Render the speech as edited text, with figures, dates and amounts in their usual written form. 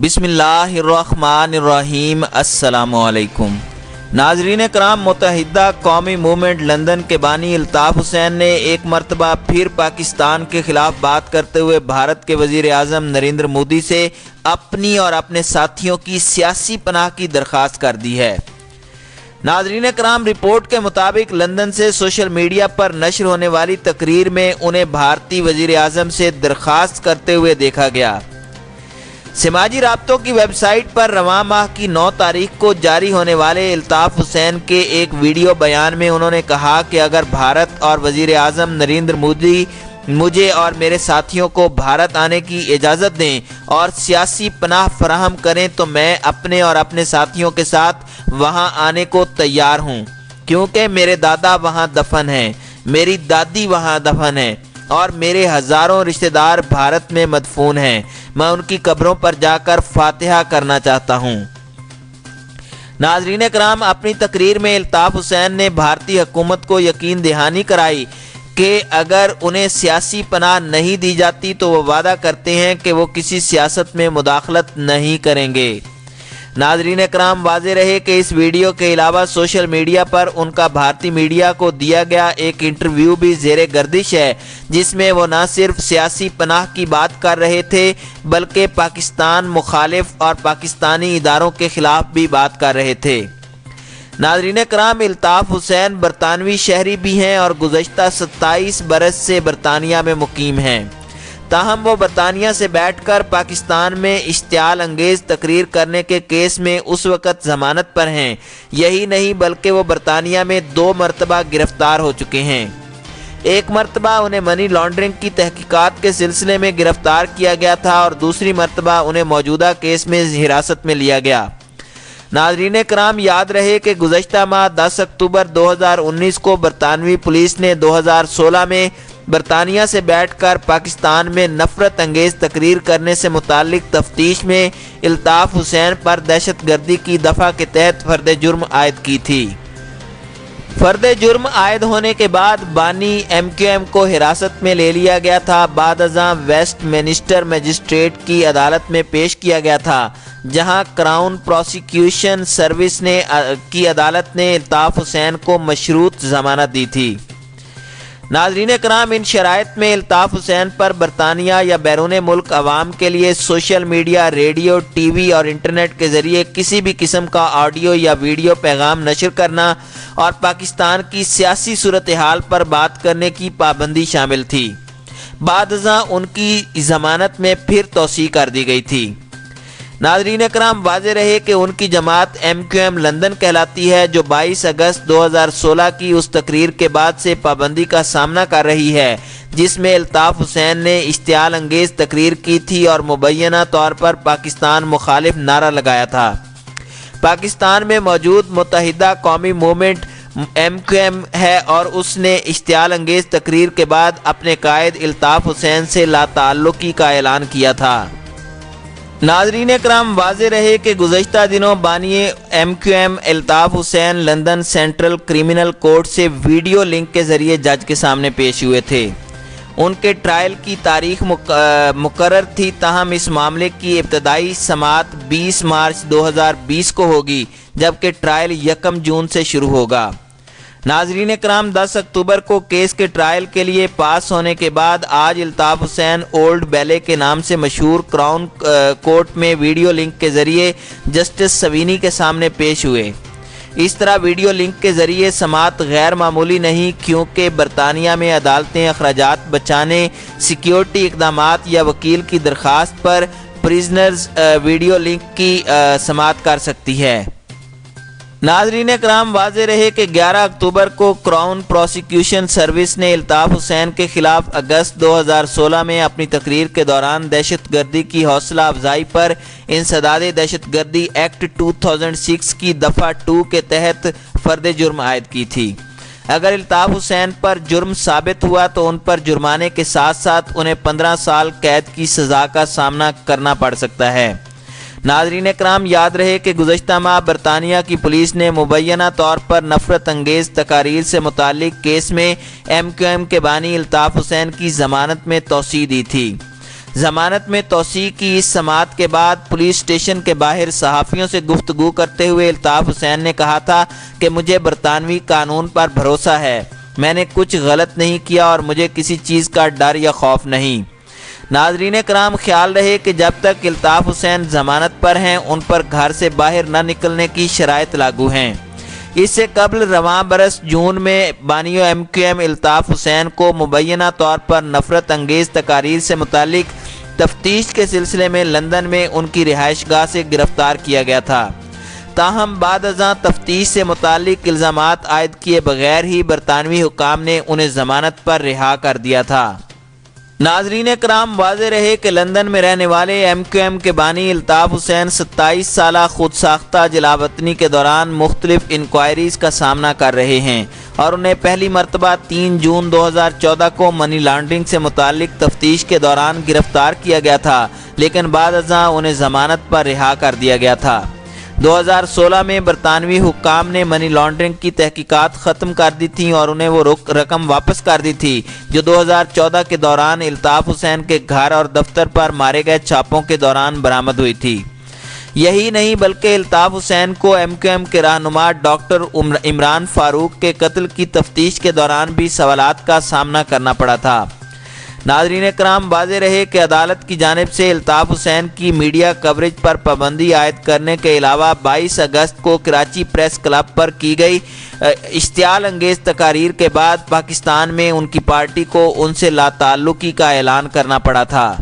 بسم اللہ الرحمن الرحیم۔ السلام علیکم ناظرین کرام، متحدہ قومی موومنٹ لندن کے بانی الطاف حسین نے ایک مرتبہ پھر پاکستان کے خلاف بات کرتے ہوئے بھارت کے وزیر اعظم نریندر مودی سے اپنی اور اپنے ساتھیوں کی سیاسی پناہ کی درخواست کر دی ہے۔ ناظرین کرام، رپورٹ کے مطابق لندن سے سوشل میڈیا پر نشر ہونے والی تقریر میں انہیں بھارتی وزیر اعظم سے درخواست کرتے ہوئے دیکھا گیا۔ سماجی رابطوں کی ویب سائٹ پر رواں ماہ کی 9 تاریخ کو جاری ہونے والے الطاف حسین کے ایک ویڈیو بیان میں انہوں نے کہا کہ اگر بھارت اور وزیر اعظم نریندر مودی مجھے اور میرے ساتھیوں کو بھارت آنے کی اجازت دیں اور سیاسی پناہ فراہم کریں تو میں اپنے اور اپنے ساتھیوں کے ساتھ وہاں آنے کو تیار ہوں، کیونکہ میرے دادا وہاں دفن ہیں، میری دادی وہاں دفن ہیں اور میرے ہزاروں رشتہ دار بھارت میں مدفون ہیں۔ میں ان کی قبروں پر جا کر فاتحہ کرنا چاہتا ہوں۔ ناظرین کرام، اپنی تقریر میں الطاف حسین نے بھارتی حکومت کو یقین دہانی کرائی کہ اگر انہیں سیاسی پناہ نہیں دی جاتی تو وہ وعدہ کرتے ہیں کہ وہ کسی سیاست میں مداخلت نہیں کریں گے۔ ناظرین کرام، واضح رہے کہ اس ویڈیو کے علاوہ سوشل میڈیا پر ان کا بھارتی میڈیا کو دیا گیا ایک انٹرویو بھی زیر گردش ہے، جس میں وہ نہ صرف سیاسی پناہ کی بات کر رہے تھے بلکہ پاکستان مخالف اور پاکستانی اداروں کے خلاف بھی بات کر رہے تھے۔ ناظرین کرام، الطاف حسین برطانوی شہری بھی ہیں اور گزشتہ 27 برس سے برطانیہ میں مقیم ہیں، تاہم وہ برطانیہ سے بیٹھ کر پاکستان میں اشتعال انگیز تقریر کرنے کے کیس میں اس وقت ضمانت پر ہیں۔ یہی نہیں بلکہ وہ برطانیہ میں 2 مرتبہ گرفتار ہو چکے ہیں۔ ایک مرتبہ انہیں منی لانڈرنگ کی تحقیقات کے سلسلے میں گرفتار کیا گیا تھا اور دوسری مرتبہ انہیں موجودہ کیس میں حراست میں لیا گیا۔ ناظرین کرام، یاد رہے کہ گزشتہ ماہ 10 اکتوبر 2019 کو برطانوی پولیس نے 2016 میں برطانیہ سے بیٹھ کر پاکستان میں نفرت انگیز تقریر کرنے سے متعلق تفتیش میں الطاف حسین پر دہشت گردی کی دفعہ کے تحت فرد جرم عائد کی تھی۔ فرد جرم عائد ہونے کے بعد بانی MQM کو حراست میں لے لیا گیا تھا۔ بعد ازاں ویسٹ منسٹر مجسٹریٹ کی عدالت میں پیش کیا گیا تھا، جہاں کراؤن پروسیکیوشن سروس کی عدالت نے الطاف حسین کو مشروط ضمانت دی تھی۔ ناظرین کرام، ان شرائط میں الطاف حسین پر برطانیہ یا بیرون ملک عوام کے لیے social media, radio, T V اور انٹرنیٹ کے ذریعے کسی بھی قسم کا آڈیو یا ویڈیو پیغام نشر کرنا اور پاکستان کی سیاسی صورتحال پر بات کرنے کی پابندی شامل تھی۔ بعد ازاں ان کی ضمانت میں پھر توسیع کر دی گئی تھی۔ ناظرین کرام، واضح رہے کہ ان کی جماعت MQM لندن کہلاتی ہے، جو 22 اگست 2016 کی اس تقریر کے بعد سے پابندی کا سامنا کر رہی ہے جس میں الطاف حسین نے اشتعال انگیز تقریر کی تھی اور مبینہ طور پر پاکستان مخالف نعرہ لگایا تھا۔ پاکستان میں موجود متحدہ قومی موومنٹ MQM ہے اور اس نے اشتعال انگیز تقریر کے بعد اپنے قائد الطاف حسین سے لا تعلقی کا اعلان کیا تھا۔ ناظرین کرام، واضح رہے کہ گزشتہ دنوں بانی MQM Altaf Hussain London central criminal court سے ویڈیو لنک کے ذریعے جج کے سامنے پیش ہوئے تھے۔ ان کے ٹرائل کی تاریخ مقرر تھی، تاہم اس معاملے کی ابتدائی سماعت 20 مارچ 2020 کو ہوگی، جبکہ ٹرائل 1 جون سے شروع ہوگا۔ ناظرین کرام، 10 اکتوبر کو کیس کے ٹرائل کے لیے پاس ہونے کے بعد آج الطاف حسین اولڈ بیلے کے نام سے مشہور کراؤن کورٹ میں ویڈیو لنک کے ذریعے جسٹس سوینی کے سامنے پیش ہوئے۔ اس طرح ویڈیو لنک کے ذریعے سماعت غیر معمولی نہیں، کیونکہ برطانیہ میں عدالتیں اخراجات بچانے، سیکیورٹی اقدامات یا وکیل کی درخواست پر پریزنرز ویڈیو لنک کی سماعت کر سکتی ہے۔ ناظرین کرام، واضح رہے کہ 11 اکتوبر کو کراؤن پروسیکیوشن سروس نے الطاف حسین کے خلاف اگست 2016 میں اپنی تقریر کے دوران دہشت گردی کی حوصلہ افزائی پر انسداد دہشت گردی ایکٹ 2006 کی دفعہ 2 کے تحت فرد جرم عائد کی تھی۔ اگر الطاف حسین پر جرم ثابت ہوا تو ان پر جرمانے کے ساتھ ساتھ انہیں 15 سال قید کی سزا کا سامنا کرنا پڑ سکتا ہے۔ ناظرین کرام، یاد رہے کہ گزشتہ ماہ برطانیہ کی پولیس نے مبینہ طور پر نفرت انگیز تقاریر سے متعلق کیس میں MQM کے بانی الطاف حسین کی ضمانت میں توسیع دی تھی۔ ضمانت میں توسیع کی اس سماعت کے بعد پولیس اسٹیشن کے باہر صحافیوں سے گفتگو کرتے ہوئے الطاف حسین نے کہا تھا کہ مجھے برطانوی قانون پر بھروسہ ہے، میں نے کچھ غلط نہیں کیا اور مجھے کسی چیز کا ڈر یا خوف نہیں۔ ناظرین کرام، خیال رہے کہ جب تک الطاف حسین ضمانت پر ہیں ان پر گھر سے باہر نہ نکلنے کی شرائط لاگو ہیں۔ اس سے قبل رواں برس جون میں بانی M Q M Altaf Hussain کو مبینہ طور پر نفرت انگیز تقاریر سے متعلق تفتیش کے سلسلے میں لندن میں ان کی رہائش گاہ سے گرفتار کیا گیا تھا، تاہم بعد ازاں تفتیش سے متعلق الزامات عائد کیے بغیر ہی برطانوی حکام نے انہیں ضمانت پر رہا کر دیا تھا۔ ناظرین کرام، واضح رہے کہ لندن میں رہنے والے ایم کیو ایم کے بانی الطاف حسین 27 سالہ خود ساختہ جلاوطنی کے دوران مختلف انکوائریز کا سامنا کر رہے ہیں اور انہیں پہلی مرتبہ 3 جون 2014 کو منی لانڈرنگ سے متعلق تفتیش کے دوران گرفتار کیا گیا تھا، لیکن بعد ازاں انہیں ضمانت پر رہا کر دیا گیا تھا۔ 2016 میں برطانوی حکام نے منی لانڈرنگ کی تحقیقات ختم کر دی تھیں اور انہیں وہ رقم واپس کر دی تھی جو 2014 کے دوران الطاف حسین کے گھر اور دفتر پر مارے گئے چھاپوں کے دوران برآمد ہوئی تھی۔ یہی نہیں بلکہ الطاف حسین کو ایم کیو ایم کے رہنما ڈاکٹر عمران فاروق کے قتل کی تفتیش کے دوران بھی سوالات کا سامنا کرنا پڑا تھا۔ ناظرین کرام، واضح رہے کہ عدالت کی جانب سے الطاف حسین کی میڈیا کوریج پر پابندی عائد کرنے کے علاوہ 22 اگست کو کراچی پریس کلب پر کی گئی اشتعال انگیز تقاریر کے بعد پاکستان میں ان کی پارٹی کو ان سے لا تعلقی کا اعلان کرنا پڑا تھا۔